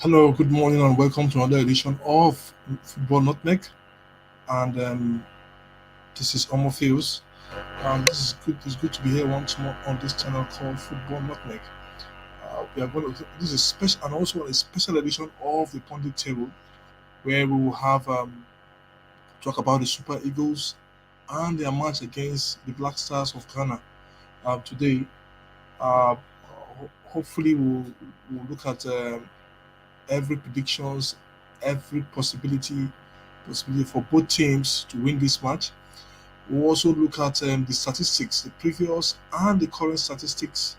Hello, good morning, and welcome to another edition of Football Nutmeg. And this is Fields. This is good. It's good to be here once more on this channel called Football Nutmeg. We are going to this is special and also a special edition of the Pundit Table, where we will have talk about the Super Eagles and their match against the Black Stars of Ghana. Today, hopefully, we'll look at every predictions, every possibility for both teams to win this match. We'll also look at the statistics, the previous and the current statistics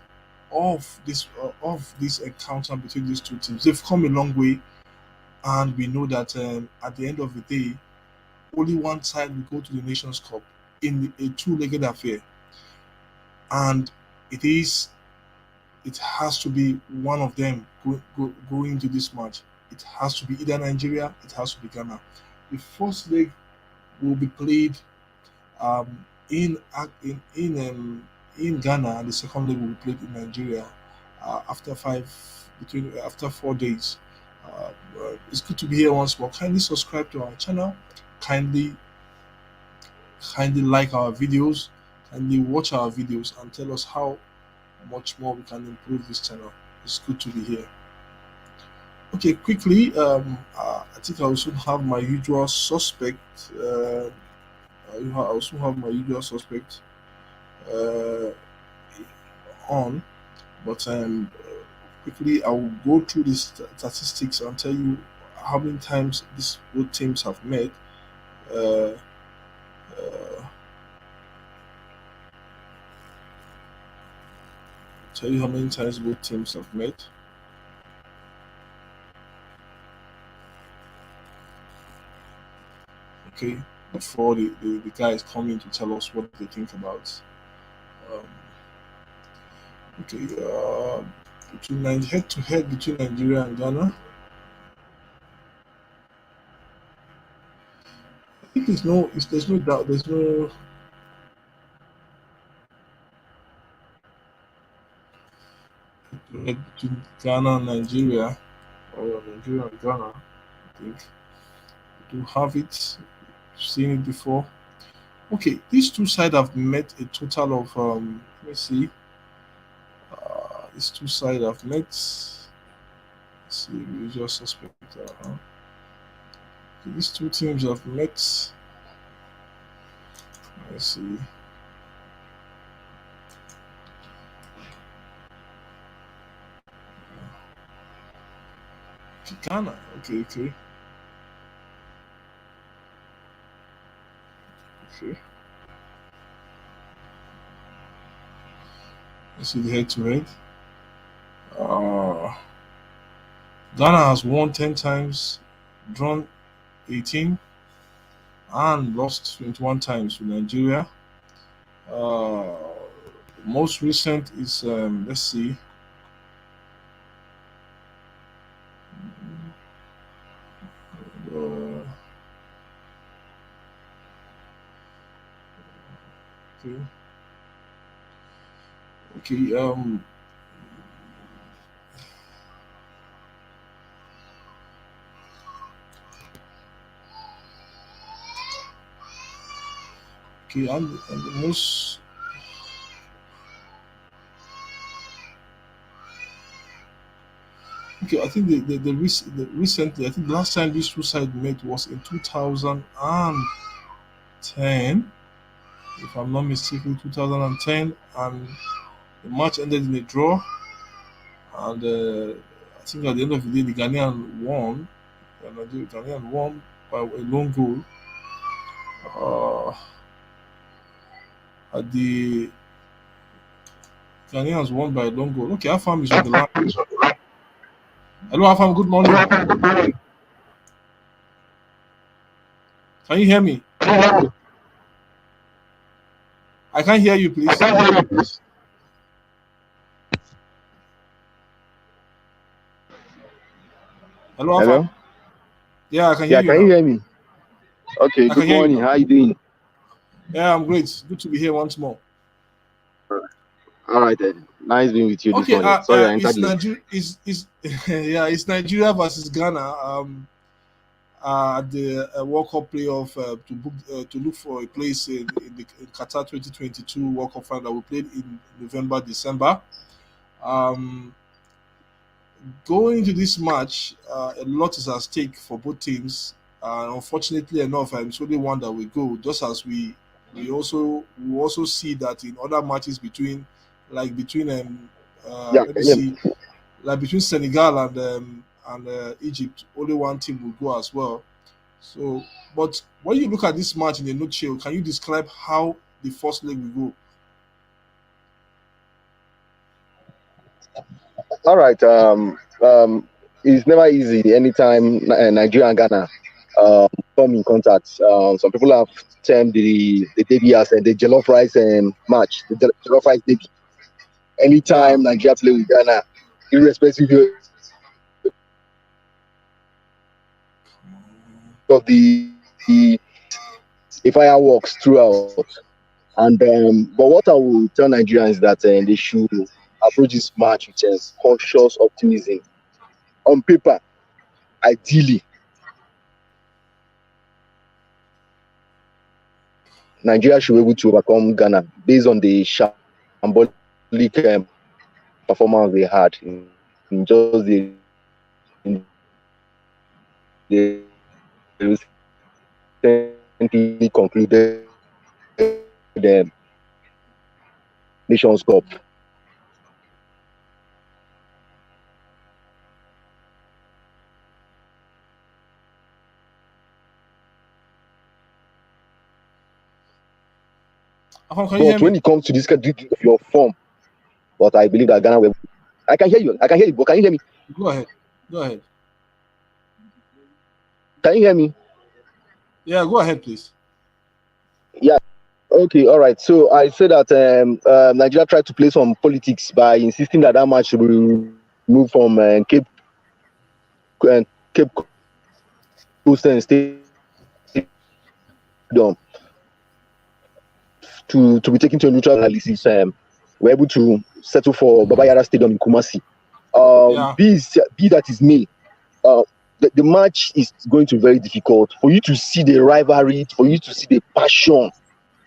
of this encounter between these two teams. They've come a long way, and we know that at the end of the day, only one side will go to the Nations Cup in a two-legged affair, and it is it has to be one of them going to this match. It has to be either Nigeria, it has to be Ghana. The first leg will be played in in Ghana, and the second leg will be played in Nigeria after 4 days. It's good to be here once more. Kindly subscribe to our channel. Kindly kindly like our videos. Kindly watch our videos and tell us how much more we can improve this channel. It's good to be here. Okay, quickly, I think I also have my usual suspect. I also have my usual suspect uh, on, but quickly I will go through the statistics and tell you how many times these both teams have met. Uh, uh, tell you how many times both teams have met. Okay, before the guys come in to tell us what they think about. Um, okay, between head to head between Nigeria and Ghana. I think there's no doubt, there's no head between Ghana and Nigeria, or Nigeria and Ghana. I think we do have it. Seen it before. Okay, these two sides have met a total of let me see. These two sides have met. Let's see, usual suspect. These two teams have met. Let's see. Ghana. Okay. Let's see the head to head. Ghana has won 10 times, drawn 18, and lost 21 times to Nigeria. Uh, most recent is let's see. Uh, okay. Okay. Okay. And the most. Okay, I think recently, I think the last time these two sides met was in 2010, if I'm not mistaken, 2010, and the match ended in a draw. And I think at the end of the day, the Ghanaian won. And the Ghanaian won by a lone goal. At the Ghanaians won by a lone goal. Okay, Afam is on the line. Hello, Afam. Good morning. Can you hear me? I can't hear you, please. Hello, Afam. Hello? Yeah, I can hear you. Can now. you hear me? Okay, good morning. How are you doing? Yeah, I'm great. Good to be here once more. All right then. Nice being with you this Okay, morning. Sorry, I entered late. Is yeah, it's Nigeria versus Ghana. At the World Cup playoff to look for a place in the in Qatar 2022 World Cup final that we played in November, December. Um, Going into this match, a lot is at stake for both teams. Unfortunately enough, it's only one that we go. Just as we also see that in other matches between Yeah, let me can you hear me? see, like between Senegal and Egypt, only one team will go as well. So, but when you look at this match in a nutshell, can you describe how the first leg will go? All right. It's never easy anytime Nigeria and Ghana come in contact. Some people have termed the debut as the jollof rice match, the jollof rice debut. Yeah. Anytime Nigeria play with Ghana, irrespective of the fireworks throughout. And but what I will tell Nigerians is that they should approach this match with cautious optimism. On paper, ideally, Nigeria should be able to overcome Ghana based on the shambolic performance they had in just the recently concluded Nations Cup. Can you hear But when me? it comes to this kind of your form, but I believe that Ghana will. I can hear you. I can hear you. But can you hear me? Go ahead. Go ahead. Can you hear me? Yeah, go ahead, please. Yeah. Okay. All right. So I said that Nigeria tried to play some politics by insisting that that match should be removed from Cape Coast Stadium to be taken to a neutral analysis. We're able to settle for Baba Yara Stadium in Kumasi. Yeah. Be that is me. The match is going to be very difficult for you to see the rivalry, for you to see the passion,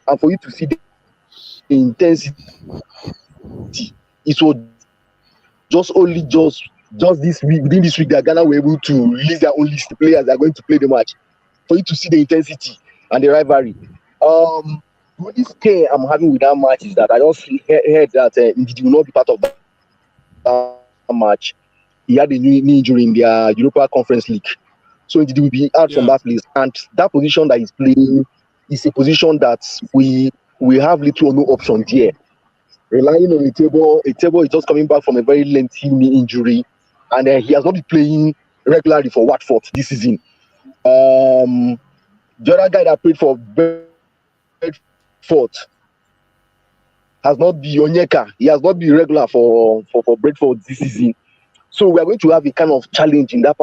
and for you to see the intensity. It was just this week, within this week, that Ghana were able to release their own list of players that are going to play the match. For you to see the intensity and the rivalry. The only scare I'm having with that match is that I just heard that Ndidi will not be part of that match. He had a knee injury in their Europa Conference League. So Ndidi will be out from Yeah. that place. And that position that he's playing is a position that we have little or no option there. Relying on a table is just coming back from a very lengthy knee injury, and he has not been playing regularly for Watford this season. The other guy that played for Brentford has not been Onyeka. He has not been regular for Brentford this season. So we are going to have a kind of challenge in that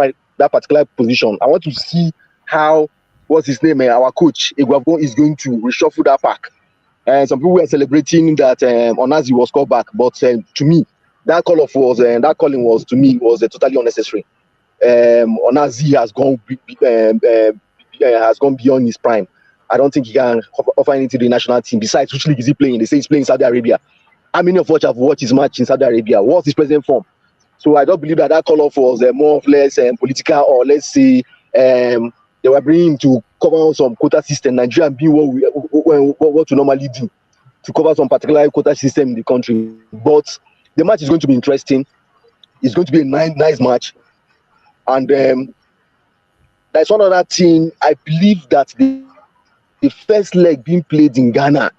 particular position. I want to see how what's his name, our coach Iguavon is going to reshuffle that pack. And some people were celebrating that Onazi was called back, but to me, that calling was to me was totally unnecessary. Onazi has gone beyond his prime. I don't think he can offer anything to the national team. Besides, which league is he playing? They say he's playing in Saudi Arabia. How many of us have watched his match in Saudi Arabia? What's his present form? So I don't believe that call-off was more or less political, or let's say they were bringing him to cover some quota system. Nigeria being what we normally do to cover some particular quota system in the country. But the match is going to be interesting. It's going to be a nice match. And there's one other thing. I believe that the first leg being played in Ghana,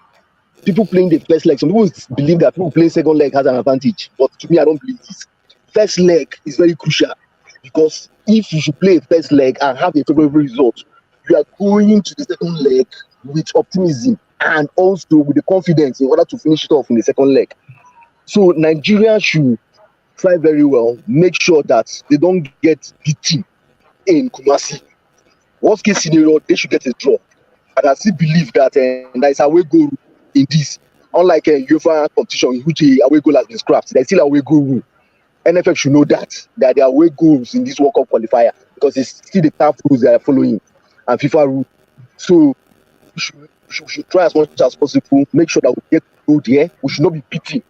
people playing the first leg, some people believe that people playing second leg has an advantage. But to me, I don't believe this. First leg is very crucial, because if you should play a first leg and have a favorable result, you are going to the second leg with optimism and also with the confidence in order to finish it off in the second leg. So Nigeria should try very well, make sure that they don't get beaten in Kumasi. Worst case scenario, they should get a draw. And I still believe that there is a way goal in this. Unlike a UEFA competition in which a away goal has been scrapped, there's still away goal rule. NFF should know that there are away goals in this World Cup qualifier because it's still the CAF rules they are following and FIFA rules. So we should try as much as possible, make sure that we get good there. We should not be pity.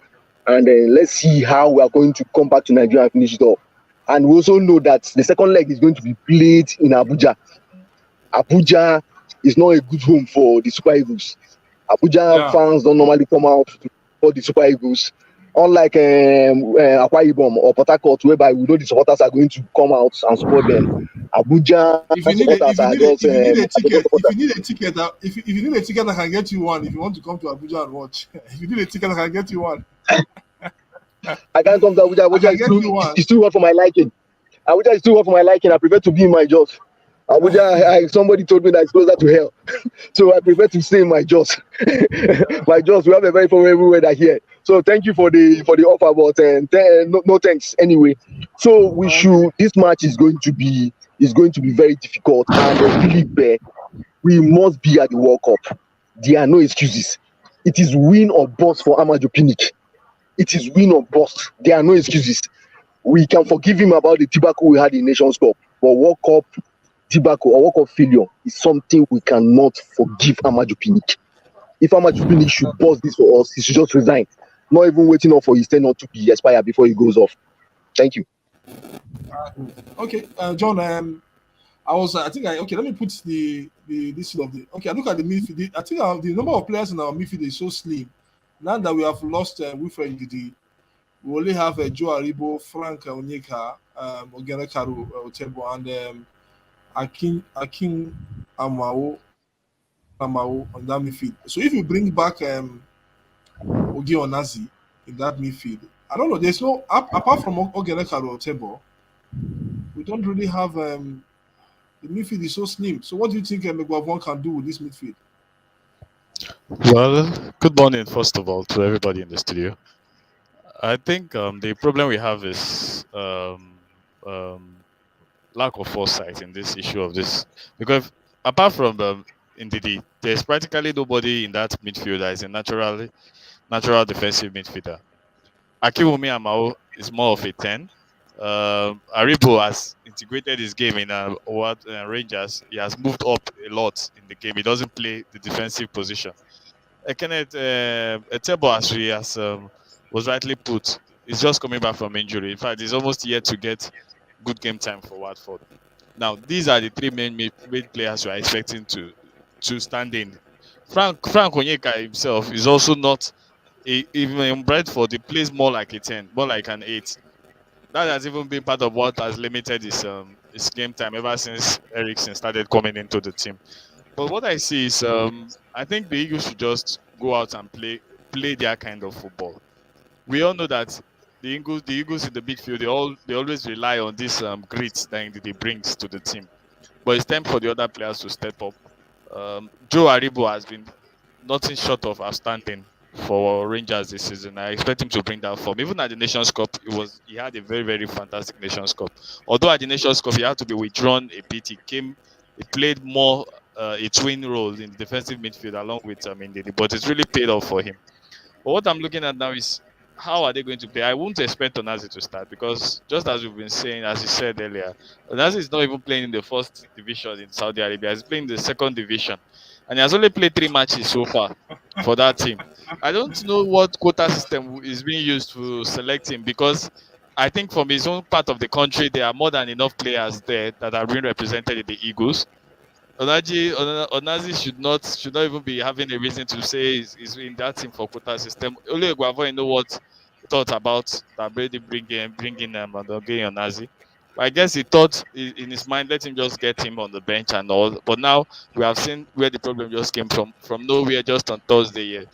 And let's see how we are going to come back to Nigeria and finish it off. And we also know that the second leg is going to be played in Abuja. Abuja is not a good home for the Super Eagles. Abuja Yeah. fans don't normally come out to support the Super Eagles. Unlike Akwa Ibom or Port Harcourt, whereby we know the supporters are going to come out and support them. Abuja supporters are just if you need a ticket, supporters. if you need a ticket, I can get you one. If you want to come to Abuja and watch, if you need a ticket, I can get you one. I can't come to Abuja. I Abuja can is get you one. too hot for my liking. Abuja is too hot for my liking. I prefer to be in my Jos. Abuja, somebody told me that it's closer to hell. So I prefer to stay in my Jos. My Jos, we have a very favorable weather here. So thank you for the offer, but no thanks anyway. So this match is going to be very difficult, and Philippe, we must be at the World Cup. There are no excuses. It is win or bust for Amadou Pinnick. It is win or bust. There are no excuses. We can forgive him about the tobacco we had in Nations Cup, but World Cup tobacco or World Cup failure is something we cannot forgive Amadou Pinnick. If Amadou Pinnick should bust this for us, he should just resign. Not even waiting up for his tenure to be expired before he goes off. Thank you. Okay, John. Let me put this of the. Okay, I look at the midfield. I think the number of players in our midfield is so slim. Now that we have lost Wilfred Ndidi, we only have Joe Aribo, Frank Onyeka, Ogene Karu Otebo, and Akin Amao on that midfield. So if you bring back Ogi Onazi in that midfield, I don't know. There's no apart from Ogene Karu Otebo, we don't really have the midfield is so slim. So what do you think Megwavon can do with this midfield? Well, good morning, first of all, to everybody in the studio. I think the problem we have is lack of foresight in this issue of this. Because apart from Ndidi, there's practically nobody in that midfield that is a natural defensive midfielder. Akiwumi Amao is more of a 10. Aribo has integrated his game in Rangers. He has moved up a lot in the game. He doesn't play the defensive position. Kenneth Etebo, as he was rightly put, is just coming back from injury. In fact, he's almost yet to get good game time for Watford. Now, these are the three main players we are expecting to stand in. Frank Onyeka himself is also not even in Brentford. He plays more like a 10, more like an 8. That has even been part of what has limited his game time ever since Eriksen started coming into the team. But what I see is, I think the Eagles should just go out and play their kind of football. We all know that the Eagles in the midfield, they always rely on this grit that they brings to the team. But it's time for the other players to step up. Joe Aribo has been nothing short of outstanding for Rangers this season. I expect him to bring that form. Even at the Nations Cup, he had a very, very fantastic Nations Cup. Although at the Nations Cup he had to be withdrawn a bit, he played more a twin role in the defensive midfield along with Ndidi, but it's really paid off for him. But what I'm looking at now is how are they going to play? I won't expect Onazi to start because just as we've been saying, as you said earlier, Onazi is not even playing in the first division in Saudi Arabia. He's playing in the second division. And he has only played 3 matches so far for that team. I don't know what quota system is being used to select him because I think from his own part of the country, there are more than enough players there that are being represented in the Eagles. Onazi should not even be having a reason to say he's in that team for quota system. Only Guavo know what he thought about that Brady bringing Onazi. I guess he thought in his mind, let him just get him on the bench and all. But now we have seen where the problem just came from nowhere, just on Thursday here.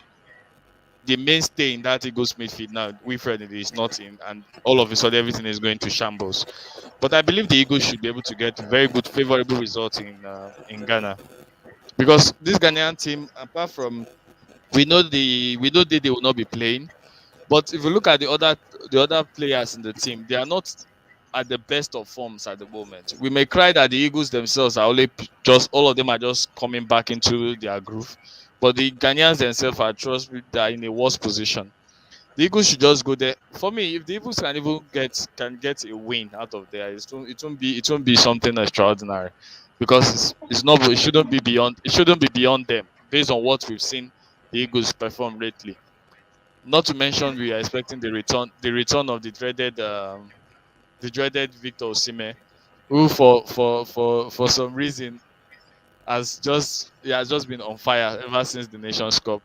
The mainstay in that Eagles midfield now, Wilfred is not in, and all of a sudden everything is going to shambles. But I believe the Eagles should be able to get very good, favorable results in Ghana, because this Ghanaian team, apart from we know they will not be playing, but if you look at the other players in the team, they are not at the best of forms at the moment. We may cry that the Eagles themselves are only just all of them are just coming back into their groove, but the Ghanaians themselves are trust me, they are in a worse position. The Eagles should just go there. For me, if the Eagles can even get a win out of there, it won't be something extraordinary because it's not it shouldn't be beyond them based on what we've seen the Eagles perform lately. Not to mention we are expecting the return of the dreaded Victor Osimhen, who for some reason has just been on fire ever since the Nations Cup.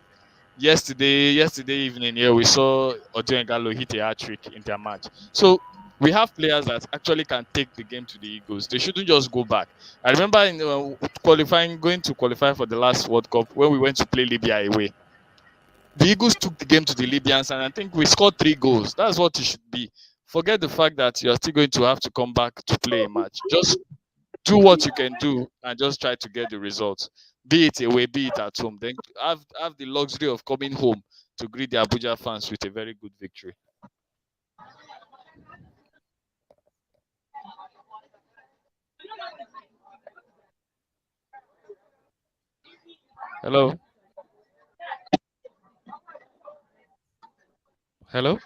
Yesterday evening here we saw Odio Gallo hit a hat trick in their match. So we have players that actually can take the game to the Eagles. They shouldn't just go back. I remember in going to qualify for the last World Cup when we went to play Libya away. The Eagles took the game to the Libyans, and I think we scored 3 goals. That's what it should be. Forget the fact that you're still going to have to come back to play a match. Just do what you can do and just try to get the results. Be it away, be it at home. Then have the luxury of coming home to greet the Abuja fans with a very good victory. Hello? Hello?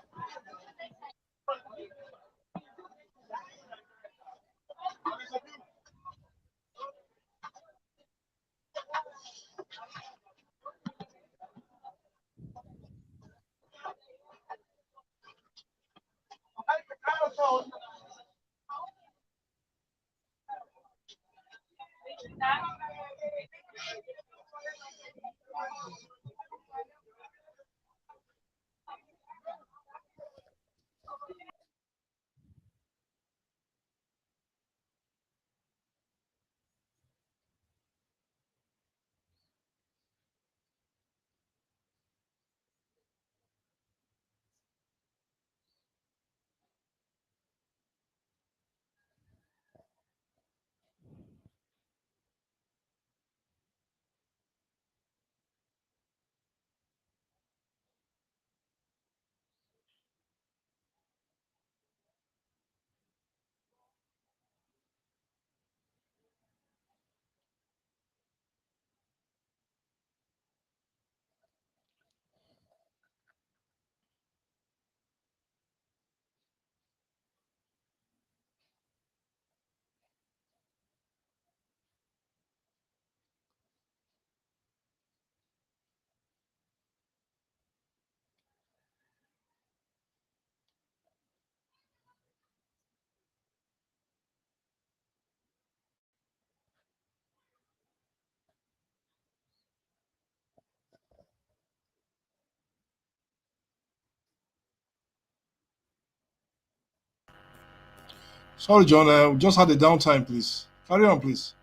Sorry, John. We just had a downtime, please. Carry on, please.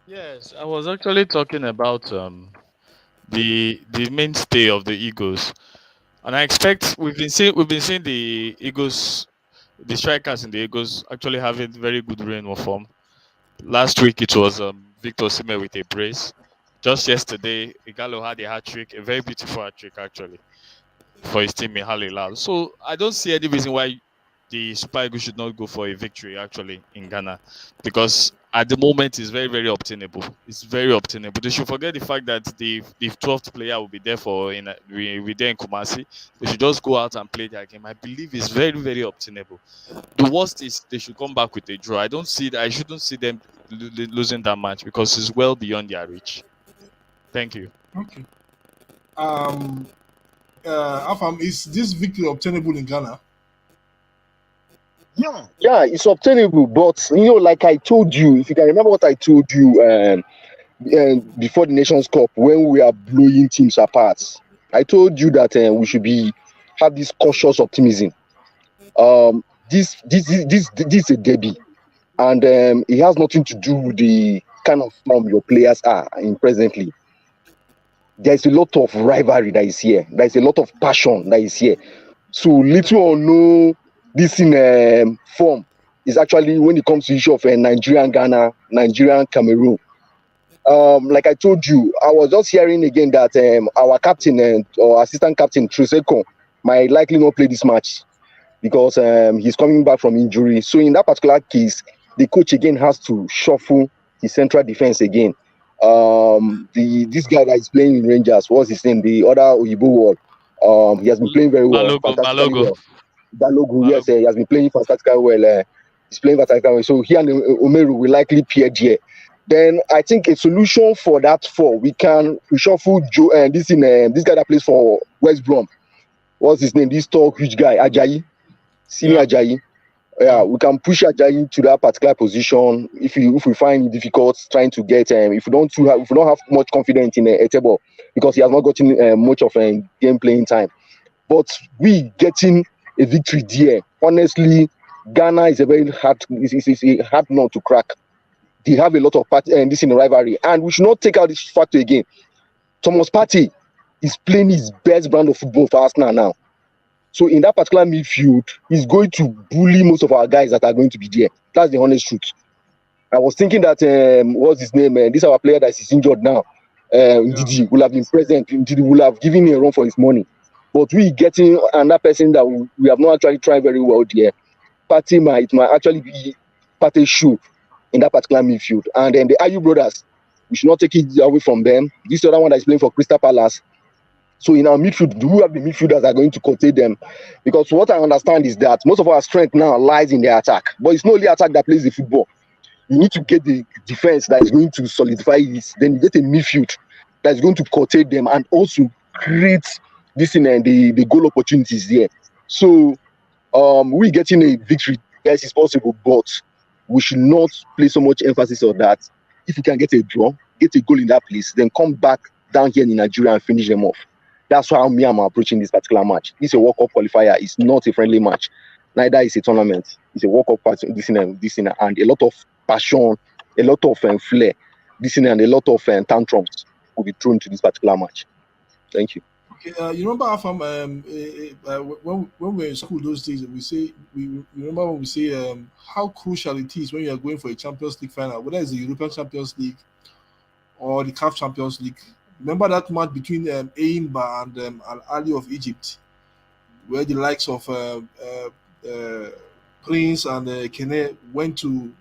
Yes, I was actually talking about the mainstay of the Eagles, and I expect we've been seeing the Eagles, the strikers in the Eagles actually having very good reign of form. Last week it was Victor Osimhen with a brace. Just yesterday, Igalo had a hat trick, a very beautiful hat trick actually, for his team in Al Hilal. So I don't see any reason why the Super Eagles should not go for a victory actually in Ghana, because at the moment it's very very obtainable. It's very obtainable. They should forget the fact that the 12th player will be there we there in Kumasi. They should just go out and play their game. I believe it's very very obtainable. The worst is they should come back with a draw. I shouldn't see them losing that match because it's well beyond their reach. Thank you. Okay. Um, Afam, is this victory obtainable in Ghana? Yeah, it's obtainable, but like I told you, if you can remember what I told you before the Nations Cup when we are blowing teams apart, I told you that we should have this cautious optimism. This is a derby, and it has nothing to do with the kind of form your players are in presently. There's a lot of rivalry that is here. There's a lot of passion that is here. So little or no, this in form is actually when it comes to issue of Nigerian Ghana, Nigerian Cameroon. Like I told you, I was just hearing again that our captain or assistant captain Truseko might likely not play this match. because he's coming back from injury. So in that particular case, the coach again has to shuffle the central defense again. The this guy that is playing in Rangers, what's his name? The other Oyibo wall. He has been playing very well, fantastically Balogo. well. Balogun, yes, Balogo. he has been playing fantastically well. He's playing fantastically well. So he and Omeru will likely pair there. Then I think a solution for that we can reshuffle Joe and this guy that plays for West Brom. What's his name? This tall, huge guy, Ajayi, Simi Yeah. Ajayi. Yeah, Yeah. we can push Ajayi to that particular position if we find it difficult trying to get if we don't have much confidence in Etebo because he has not gotten much of game playing time. But we getting a victory there. Honestly, Ghana is a very is a hard nut to crack. They have a lot of this in the rivalry, and we should not take out this factor again. Thomas Partey is playing his best brand of football for Arsenal now. So in that particular midfield, he's going to bully most of our guys that are going to be there. That's the honest truth. I was thinking that what's his name? This our player that is injured now. Yeah. Ndidi will have been present. Ndidi will have given him a run for his money. But we getting another person that we have not actually tried very well there. It might actually be Partey's shoe in that particular midfield. And then the Ayu brothers, we should not take it away from them. This other one that is playing for Crystal Palace. So in our midfield, do we have the midfielders that are going to contain them? Because what I understand is that most of our strength now lies in the attack. But it's not only attack that plays the football. You need to get the defense that is going to solidify this. Then you get a midfield that is going to contain them and also create this in the goal opportunities there. So we getting a victory. Yes, it's possible, but we should not place so much emphasis on that. If we can get a draw, get a goal in that place, then come back down here in Nigeria and finish them off. That's how me I'm approaching this particular match. This is a World Cup qualifier. It's not a friendly match. Neither is a tournament. It's a World Cup party. This and a lot of passion, a lot of flair. This and a lot of tantrums will be thrown to this particular match. Thank you. Okay, you remember how from when we were in school those days, you remember when we say how crucial it is when you are going for a Champions League final, whether it's the European Champions League or the CAF Champions League. Remember that match between Eimba and Al Ali of Egypt, where the likes of Prince and Kene went to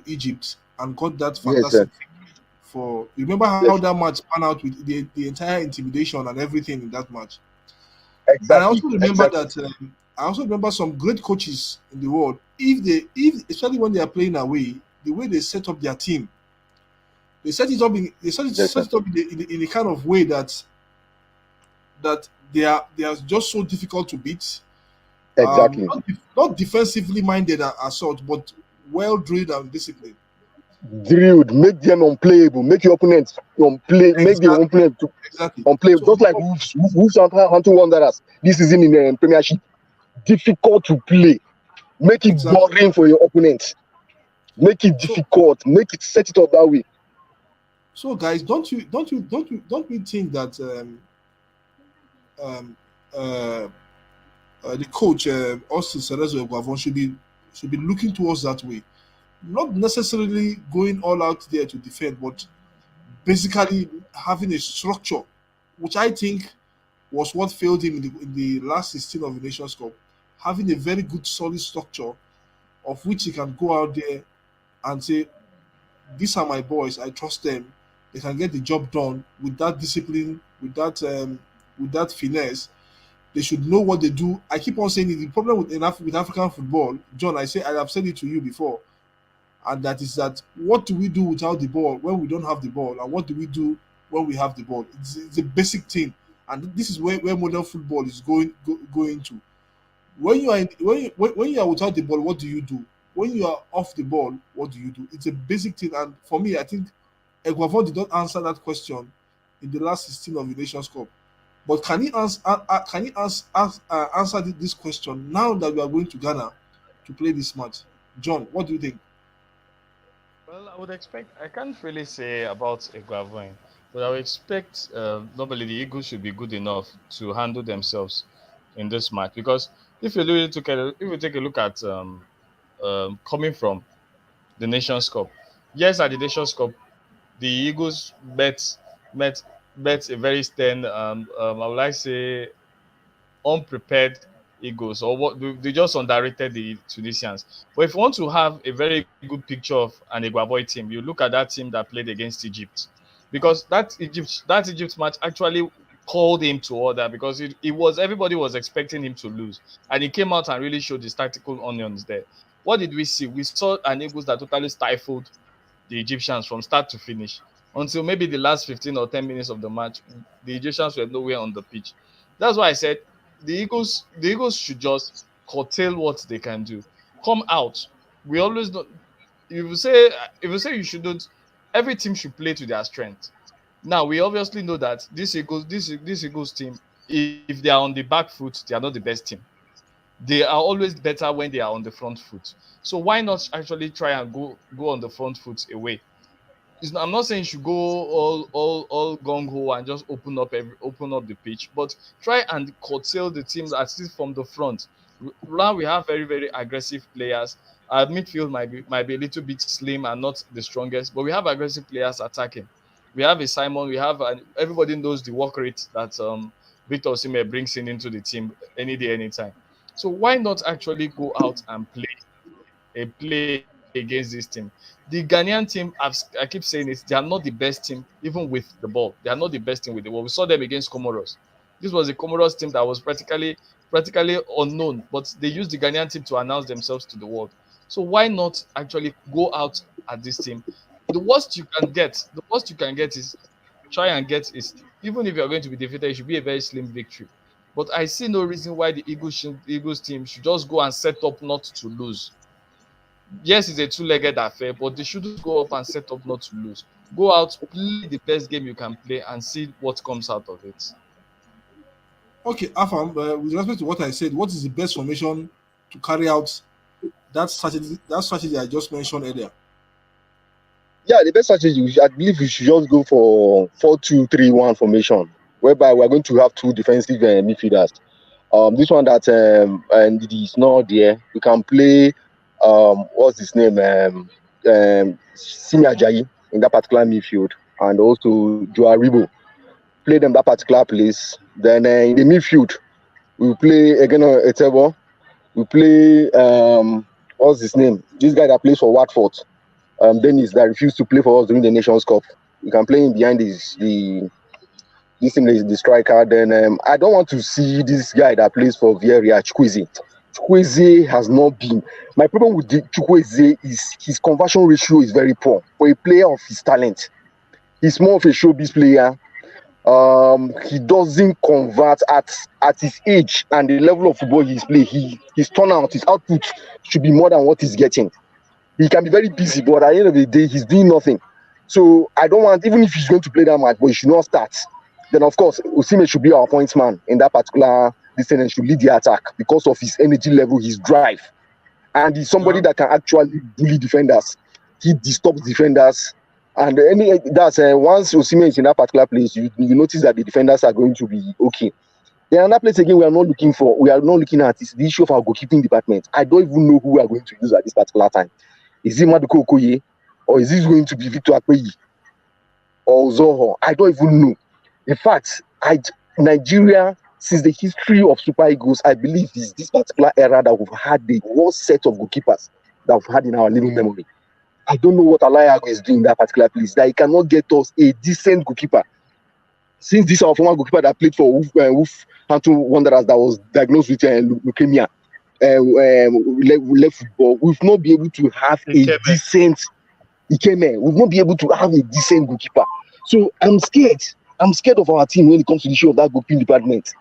Egypt and got that Yes, sir. fantastic for. You remember how Yes, that match panned out with the entire intimidation and everything in that match. And exactly. Exactly. I also remember some great coaches in the world. If especially when they are playing away, the way they set up their team, they set it up Yes, sir. in a kind of way that they are just so difficult to beat. Exactly. Not defensively minded as such, but well drilled and disciplined. Drilled, make them unplayable, make your opponent make the Exactly, opponent to exactly. unplayable. So Just like Wolves and Hunter Wanderers this season in the Premiership. Difficult to play. Make it exactly. boring for your opponent. Make it So difficult. Make it set it up that way. so guys, don't we think that um, uh, the coach Austin Cerezo Guavon should be looking towards that way, not necessarily going all out there to defend, but basically having a structure, which I think was what failed him in the last 16 of the Nations Cup. Having a very good solid structure of which he can go out there and say, "These are my boys. I trust them. They can get the job done with that discipline, with that finesse. They should know what they do." I keep on saying it, the problem with African football, John. I have said it to you before, and that is that what do we do without the ball when we don't have the ball, and what do we do when we have the ball? It's a basic thing, and this is where modern football is going to. When you are when you are without the ball, what do you do? When you are off the ball, what do you do? It's a basic thing, and for me, I think Eguavon did not answer that question in the last 16 of the Nations Cup. But can he answer this question now that we are going to Ghana to play this match? John, what do you think? Well, I would expect. I can't really say about Iguavoin, but I would expect normally the Eagles should be good enough to handle themselves in this match because if you take a look at coming from the Nations Cup, yes, at the Nations Cup, the Eagles met met a very stern, I would like to say, unprepared Eagles, or what they just underrated the Tunisians. But if you want to have a very good picture of an Iguaboy team, you look at that team that played against Egypt, because that Egypt match actually called him to order, because it was everybody was expecting him to lose, and he came out and really showed his tactical onions there. What did we see? We saw an Eagles that totally stifled the Egyptians from start to finish until maybe the last 15 or 10 minutes of the match. The Egyptians were nowhere on the pitch. That's why I said the Eagles should just curtail what they can do. Come out. We always don't. If you say you shouldn't, every team should play to their strength. Now we obviously know that this Eagles team, if they are on the back foot, they are not the best team. They are always better when they are on the front foot. So why not actually try and go on the front foot away? I'm not saying you should go all gung ho and just open up the pitch, but try and curtail the teams at least from the front. Now we have very very aggressive players. Our midfield might be a little bit slim and not the strongest, but we have aggressive players attacking. We have a Simon. Everybody knows the work rate that Victor Osimhen brings into the team any day, anytime. So why not actually go out and play against this team? The Ghanaian team, I keep saying it, they are not the best team, even with the ball. They are not the best team with the ball. We saw them against Comoros. This was a Comoros team that was practically unknown, but they used the Ghanaian team to announce themselves to the world. So why not actually go out at this team? The worst you can get is try and get is, even if you're going to be defeated, it should be a very slim victory. But I see no reason why the Eagles team should just go and set up not to lose. Yes, it's a two-legged affair, but they shouldn't go up and set up not to lose. Go out, play the best game you can play, and see what comes out of it. Okay, Afam, with respect to what I said, what is the best formation to carry out that strategy I just mentioned earlier? Yeah, the best strategy, I believe we should just go for 4-2-3-1 formation, whereby we're going to have two defensive midfielders. This one that and it is not there. We can play what's his name? Simi Ajayi in that particular midfield, and also Joao Aribo. Play them that particular place. Then in the midfield, we play again Etebo. We play what's his name? This guy that plays for Watford. Dennis that refused to play for us during the Nations Cup. We can play him behind this thing is the striker. Then I don't want to see this guy that plays for Villarreal, Chukwueze. Chukwueze has not been. My problem with Chukwueze is his conversion ratio is very poor for a player of his talent. He's more of a showbiz player. He doesn't convert at his age and the level of football he's playing. His turnout, his output should be more than what he's getting. He can be very busy, but at the end of the day, he's doing nothing. So I don't want, even if he's going to play that match, but he should not start. Then of course, Osimhen should be our point man in that particular distance and should lead the attack because of his energy level, his drive, and he's somebody Yeah. that can actually bully defenders. He disturbs defenders, and once Osimhen is in that particular place, you notice that the defenders are going to be okay. Then another place again we are not looking at is the issue of our goalkeeping department. I don't even know who we are going to use at this particular time. Is it Maduko Okoye, or is this going to be Victor Akpeyi or Zoho? I don't even know. In fact, Nigeria, since the history of Super Eagles, I believe is this particular era that we've had the worst set of goalkeepers that we've had in our living memory. I don't know what Alayago is doing in that particular place, that he cannot get us a decent goalkeeper. Since this our former goalkeeper that played for Wolverhampton Wanderers that was diagnosed with leukemia, left football, we've not been able to have a decent Ikeme. We've not been able to have a decent goalkeeper. So I'm scared. I'm scared of our team when it comes to the issue of that goalkeeping department.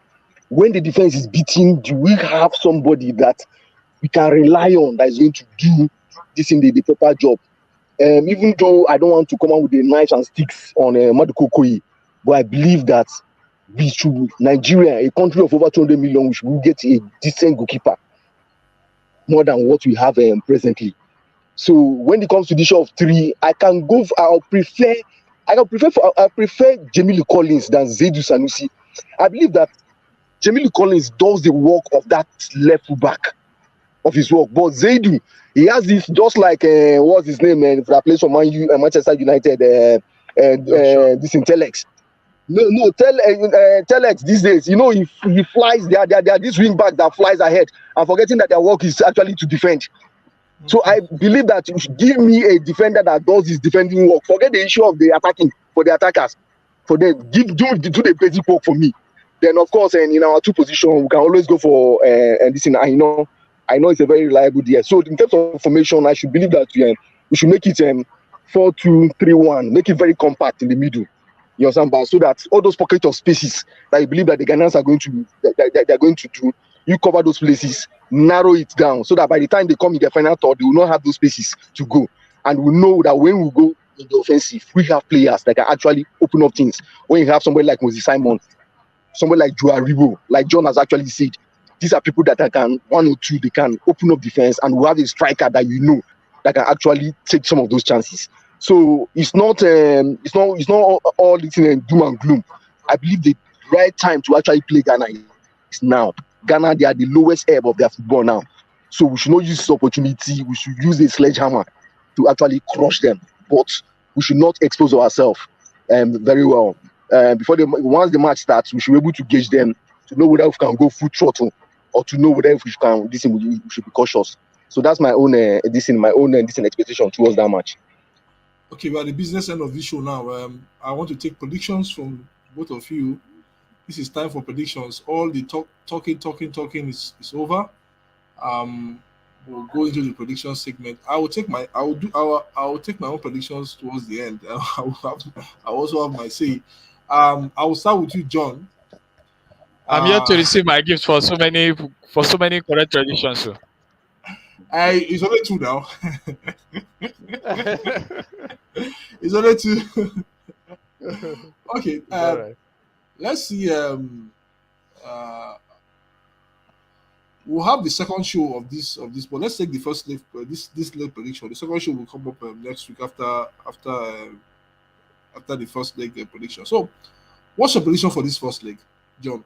When the defense is beating, do we have somebody that we can rely on that is going to do this in the proper job? Even though I don't want to come out with the knives and sticks on Maduko Okoye, but I believe that Nigeria, a country of over 200 million, we should get a decent goalkeeper more than what we have presently. So when it comes to the issue of three, I prefer Jamilu Collins than Zaidu Sanusi. I believe that Jamilu Collins does the work of that left back of his work, but Zaidu, he has this just like what's his name, that plays for Manchester United, this Intelex. No, tell X these days. You know, he flies. They are this wing back that flies ahead and forgetting that their work is actually to defend. So I believe that you should give me a defender that does his defending work. Forget the issue of the attacking for the attackers. For them, do the basic work for me. Then of course, and in our two position, we can always go for and this. And I know it's a very reliable DS. So in terms of formation, I should believe that we should make it 4-2-3-1. Make it very compact in the middle. You understand, but so that all those pockets of spaces that you believe that the Ghanaians are going to they're going to do, you cover those places, narrow it down, so that by the time they come in their final third, they will not have those spaces to go, and we know that when we go in the offensive, we have players that can actually open up things. When you have somebody like Moses Simon, somebody like Joe Aribo, like John has actually said, these are people that can 1 or 2, they can open up defense, and we have a striker that that can actually take some of those chances. So it's not all this doom and gloom. I believe the right time to actually play Ghana is now. Ghana, they are the lowest ebb of their football now. So we should not use this opportunity. We should use a sledgehammer to actually crush them. But we should not expose ourselves very well. Once the match starts, we should be able to gauge them to know whether we can go full throttle or to know whether if we should be cautious. So that's my own expectation towards that match. Okay, we're at the business end of this show now. I want to take predictions from both of you. This is time for predictions. All the talking is over. We'll go into the prediction segment. I will take my own predictions towards the end. I also have my say. I will start with you, John. I'm here to receive my gifts for so many correct traditions. So. It's only 2 now. It's only 2. Okay. Right. Let's see. We'll have the second show of this, but let's take the first leg. This leg prediction. The second show will come up next week after the first leg prediction. So, what's your prediction for this first leg, John?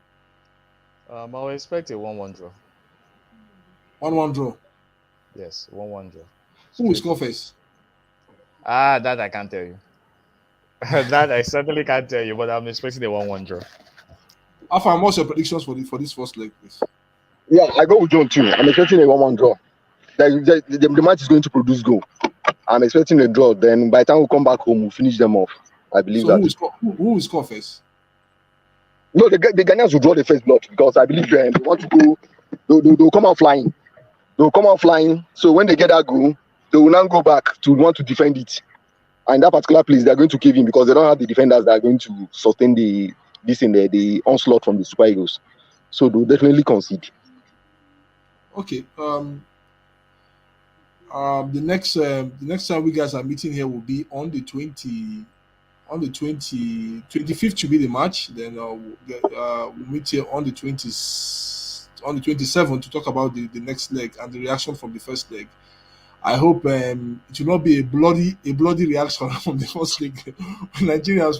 I will expect a 1-1 draw. 1-1 draw. Yes, 1-1 draw. Who will score first? That I can't tell you. That I certainly can't tell you, but I'm expecting a 1-1 draw. Afam, what's your predictions for this first leg, please? Yeah, I go with John too. I'm expecting a 1-1 draw. The match is going to produce goal. I'm expecting a draw. Then by the time we come back home, we'll finish them off. I believe so that. Who will score first? No, the Ghanaians will draw the first blood because I believe they want to go. They'll come out flying. They'll come out flying. So when they get that goal, they will now go back to want to defend it. And that particular place, they're going to cave in because they don't have the defenders that are going to sustain the onslaught from the Super Eagles. So they'll definitely concede. Okay. The next time we guys are meeting here will be on the 25th to be the match. Then we'll meet here on the 27th to talk about the next leg and the reaction from the first leg. I hope it will not be a bloody reaction from the first leg. Nigerians,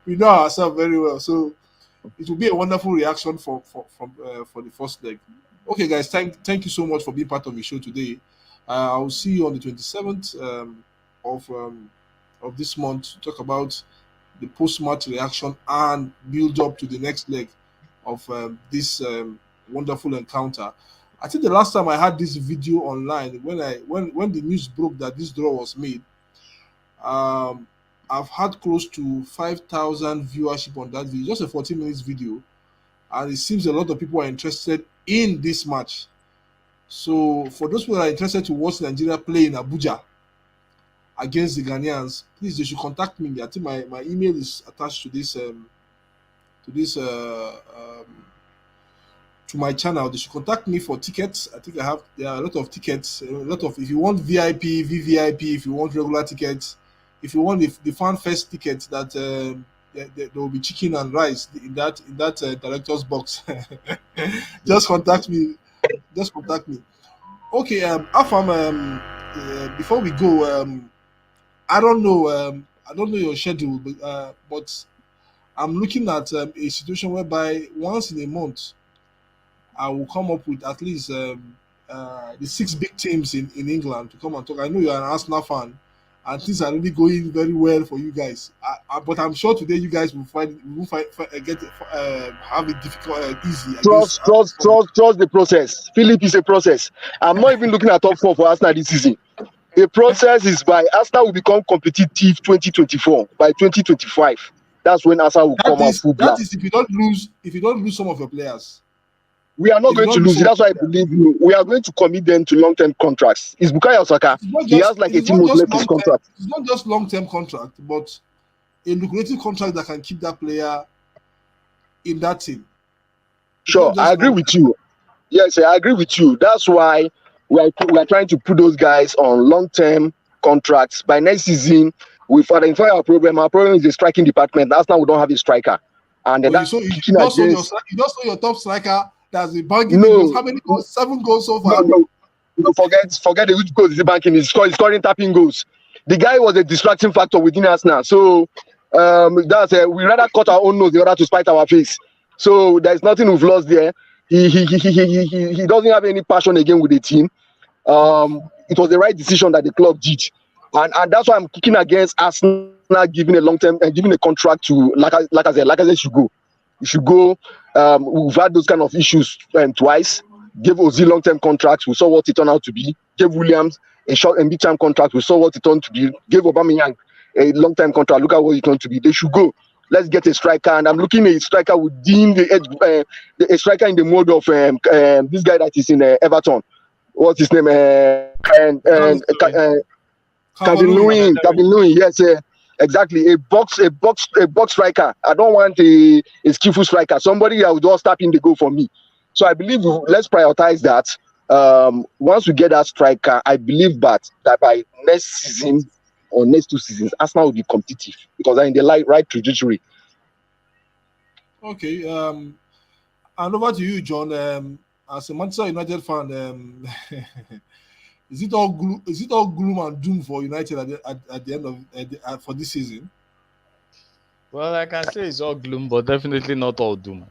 we know ourselves very well, so it will be a wonderful reaction for the first leg. Okay, guys, thank you so much for being part of the show today. I will see you on the 27th of this month to talk about the post-match reaction and build up to the next leg of this wonderful encounter. I think the last time I had this video online, when the news broke that this draw was made, I've had close to 5,000 viewership on that video, just a 40 minutes video, and it seems a lot of people are interested in this match. So for those people that are interested to watch Nigeria play in Abuja against the Ghanaians, please, they should contact me. I think my email is attached to this to my channel. They should contact me for tickets. I think there are a lot of tickets. If you want VIP, VVIP, if you want regular tickets, if you want the fan first tickets that there will be chicken and rice in that director's box. Just contact me. Okay, Afam, before we go, I don't know your schedule, but I'm looking at a situation whereby once in a month I will come up with at least the 6 big teams in England to come and talk. I know you're an Arsenal fan, and things are really going very well for you guys. But I'm sure today you guys will get have it difficult, easy against. Trust the process. Philip is a process. I'm not even looking at top four for Arsenal this season. The process is by Arsenal will become competitive 2024. By 2025, that's when Arsenal will come out full That blast. is if you don't lose some of your players. We are not If you going to don't lose lose it. some of That's why I your players, believe you. We are going to commit them to long-term contracts. Is Bukayo Saka? He has like it is 18 not months just left his long term. contract. It's not just long term contract, but a lucrative contract that can keep that player in that team. It's Sure, not I just agree long with term. you. Yes, I agree with you. That's why we are trying to put those guys on long-term contracts. By next season, we've identified our problem. Our problem is the striking department. That's now we don't have a striker, and then But that's you kicking just saw against. your top striker that's been banging in goals. No, How many goals? 7 goals so no, far. no, no. Forget the which goals is he banking. He's scoring tapping goals. The guy was a distracting factor within us now. So we rather cut our own nose in order to spite our face. So there's nothing we've lost there. He doesn't have any passion again with the team. It was the right decision that the club did, and that's why I'm kicking against Arsenal giving a long term and giving a contract to like I said should go. You should go. We've had those kind of issues twice. Gave Ozil long term contracts. We saw what it turned out to be. Gave Williams a short and big time contract. We saw what it turned to be. Gave Aubameyang a long time contract. Look at what it turned to be. They should go. Let's get a striker, and I'm looking at a striker within the edge, a striker in the mode of this guy that is in Everton. What's his name? Calvin Sterling. Calvin Cavani. Lewin. Calvin Lewin. Yes, exactly. A box striker. I don't want a skillful striker. Somebody that will just tap in the goal for me. So I believe let's prioritize that. Once we get that striker, I believe that by next season or next 2 seasons, Arsenal will be competitive because they're in the right trajectory. Okay. And over to you, John. As a Manchester United fan, is it all gloom and doom for United at the end of for this season? Well, I can say it's all gloom, but definitely not all doom.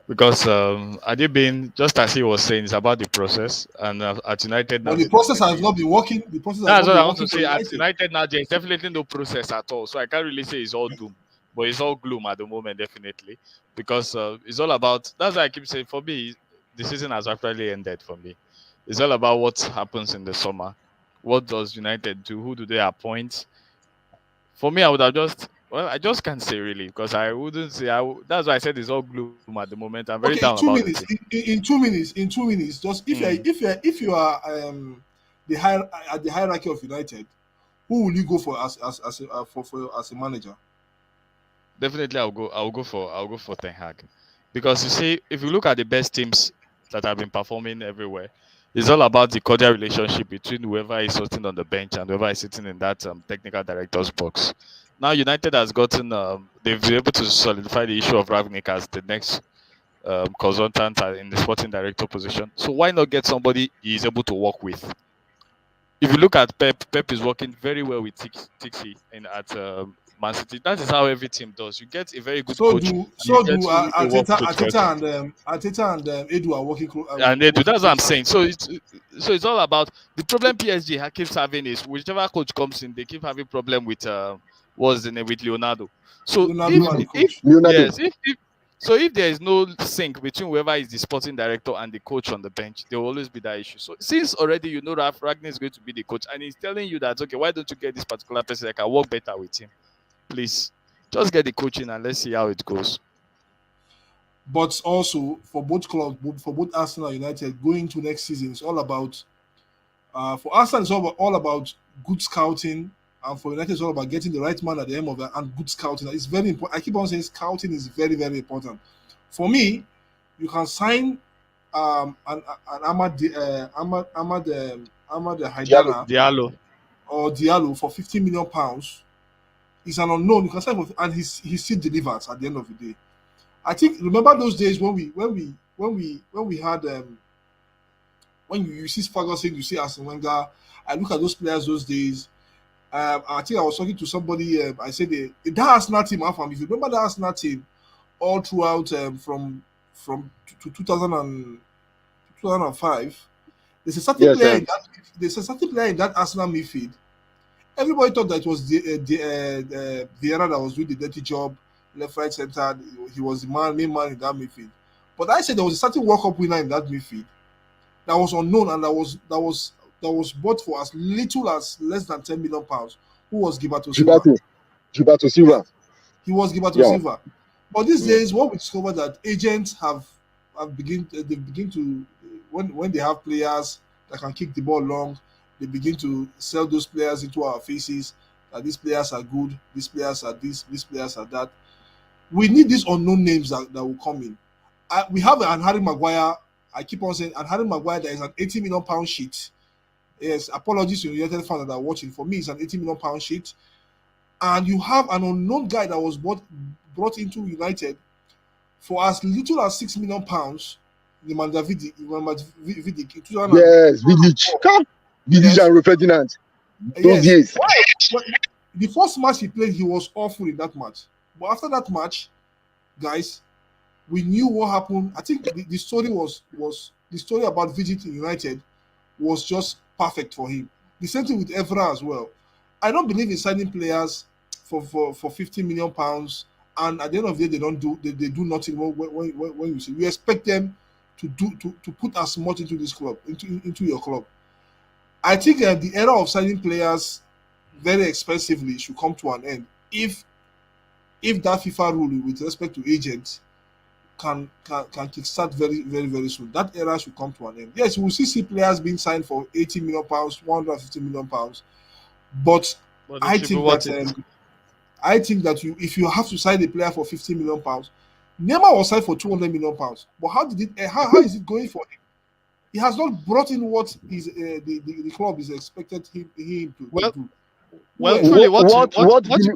Because Adibin, just as he was saying, it's about the process. And at United now, But the there's process has definitely. not been working. The process has That's not what I been want to working for say. At United. United now, there's definitely no process at all. So I can't really say it's all doom, but it's all gloom at the moment, definitely. Because it's all about. That's why I keep saying, for me, the season has actually ended for me. It's all about what happens in the summer. What does United do? Who do they appoint? For me, I would have just. Well, I just can't say really because I wouldn't say. That's why I said it's all gloom at the moment. I'm very Okay, down in two about the minutes. team. In 2 minutes. In 2 minutes. Just Mm. if you are the high at the hierarchy of United, who will you go for as a manager? Definitely, I'll go for Ten Hag, because you see, if you look at the best teams that have been performing everywhere, it's all about the cordial relationship between whoever is sitting on the bench and whoever is sitting in that technical director's box. Now, United has gotten they've been able to solidify the issue of Ragnick as the next consultant in the sporting director position. So why not get somebody he is able to work with? If you look at Pep is working very well with Tixi in at Man City. That is how every team does. You get a very good coach, and you get who they work with very well. Arteta and Edu are And they do. working That's what I'm closer. saying. So it's all about the problem keeps having is whichever coach comes in, they keep having problem with what's the name with Leonardo. So Ronaldo and the if coach. Leonardo. yes, if there is no sync between whoever is the sporting director and the coach on the bench, there will always be that issue. So since already you know that Ragnar is going to be the coach and he's telling you that okay, why don't you get this particular person that can work better with him? Please just get the coaching and let's see how it goes. But also for both clubs, for both Arsenal and United, going to next season, it's all about for Arsenal, it's all about good scouting, and for United, it's all about getting the right man at the end of that and good scouting. It's very important. I keep on saying scouting is very, very important. For me, you can sign an Ahmad Diallo. Haidara Diallo. or Diallo for 50 million pounds. He's an unknown. You can sign for, and he still delivers at the end of the day. I think remember those days when we had when you see Ferguson, you see Arsene Wenger. I look at those players those days. I think I was talking to somebody. I said that Arsenal team, Afam, if you remember the Arsenal team, all throughout from to 2000 2005, there's a certain Yes, player sir. in that Arsenal midfield. Everybody thought that it was the Vieira that was doing the dirty job, left, right, center. He was the main man in that midfield. But I said there was a certain World Cup winner in that midfield that was unknown and that was bought for as little as less than £10 million. Who was Gilberto Silva? Gilberto, Gilberto Yes, Silva. he was Gilberto Yeah. Silva. But these Mm. days, what we discovered that agents they begin to when they have players that can kick the ball long, they begin to sell those players into our faces. That these players are good, these players are this, these players are that. We need these unknown names that will come in. We have an Harry Maguire. I keep on saying, and Harry Maguire, there is an £80 million sheet. Yes, apologies to United fans that are watching. For me, it's an £80 million sheet. And you have an unknown guy that was brought into United for as little as £6 million. The Mandavidi, Vidic, in 2004. Yes, Vidic. Come. Vidic Yes, and Ferdinand. Those yes. years. Well, the first match he played, he was awful in that match. But after that match, guys, we knew what happened. I think the story was the story about Vidic in United was just perfect for him. The same thing with Evra as well. I don't believe in signing players for £50 million, and at the end of the day, they do nothing when you see. You expect them to put as much into this club, into your club. I think the era of signing players very expensively should come to an end. If that FIFA rule with respect to agents can kickstart very, very, very soon. That era should come to an end. Yes, we will see players being signed for £80 million, £150 million, but But it I should be think worth that it. if you have to sign a player for £50 million, Neymar was signed for £200 million. But how did it? How is it going for him? He has not brought in what is the club is expected him to Well, do. well, Where? truly, What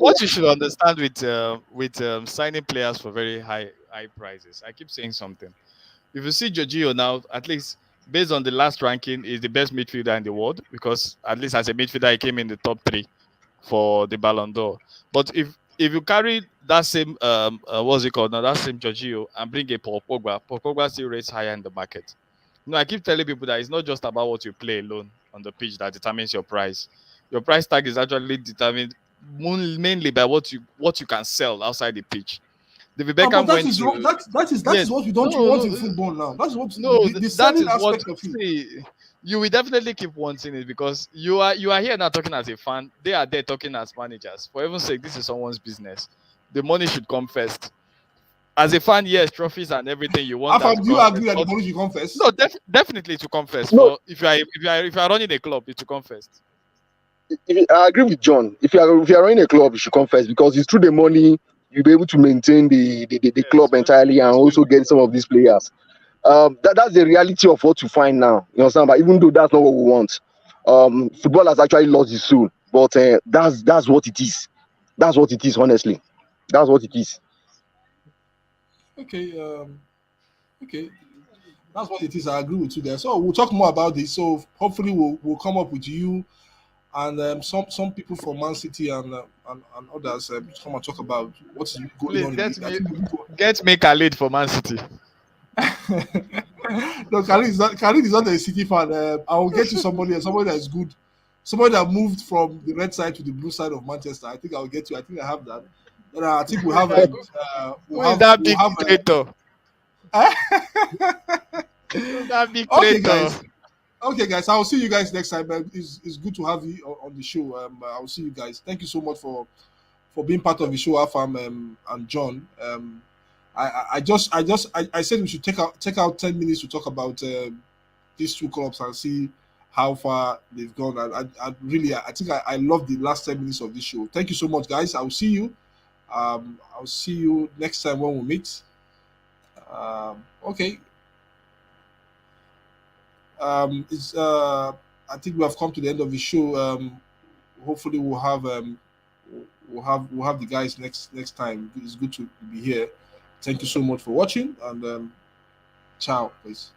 what you should understand with signing players for very high prices. I keep saying something. If you see Jorginho now, at least based on the last ranking, is the best midfielder in the world because at least as a midfielder, he came in the top three for the Ballon d'Or. But if you carry that same what's it called now, that same Jorginho and bring a Paul Pogba still rates higher in the market. I keep telling people that it's not just about what you play alone on the pitch that determines your price. Your price tag is actually determined mainly by what you can sell outside the pitch. David But Beckham that went is to that yes, is what we don't no, want in no, football now. That's what no. the That selling is what. aspect of it. See, you will definitely keep wanting it because you are here now talking as a fan. They are there talking as managers. For heaven's sake, this is someone's business. The money should come first. As a fan, yes, trophies and everything you want that Afam, to do you come agree first. that the But money should come first? no, definitely to come first. no, For if you are running a club, it to come first. I agree with John. If you are running a club, you should come first because it's through the money you'll be able to maintain the Yes, club entirely and also get some of these players. That's the reality of what you find now. You understand? But even though that's not what we want, football has actually lost its soul. But that's what it is. That's what it is. Honestly, that's what it is. Okay, okay, that's what it is. I agree with you there. So we'll talk more about this. So hopefully we'll come up with you and some people from Man City and others to come and talk about what is going Please on in get the. I me think get me Khalid for Man City. no, Khalid is not a City fan. I will get you somebody that is good, somebody that moved from the red side to the blue side of Manchester. I think I will get you. I think I have that. Then I think Who is that? Who is that we'll big have traitor? Who is that big okay, traitor? guys. Okay, guys. I will see you guys next time. It's good to have you on the show. I will see you guys. Thank you so much for being part of the show, Afam and John. I said we should take out 10 minutes to talk about these two clubs and see how far they've gone. I really I think I love the last 10 minutes of this show. Thank you so much, guys. I will see you. I'll see you next time when we meet. Okay. It's I think we have come to the end of the show. Hopefully we'll have the guys next time. It's good to be here. Thank you so much for watching and ciao, please.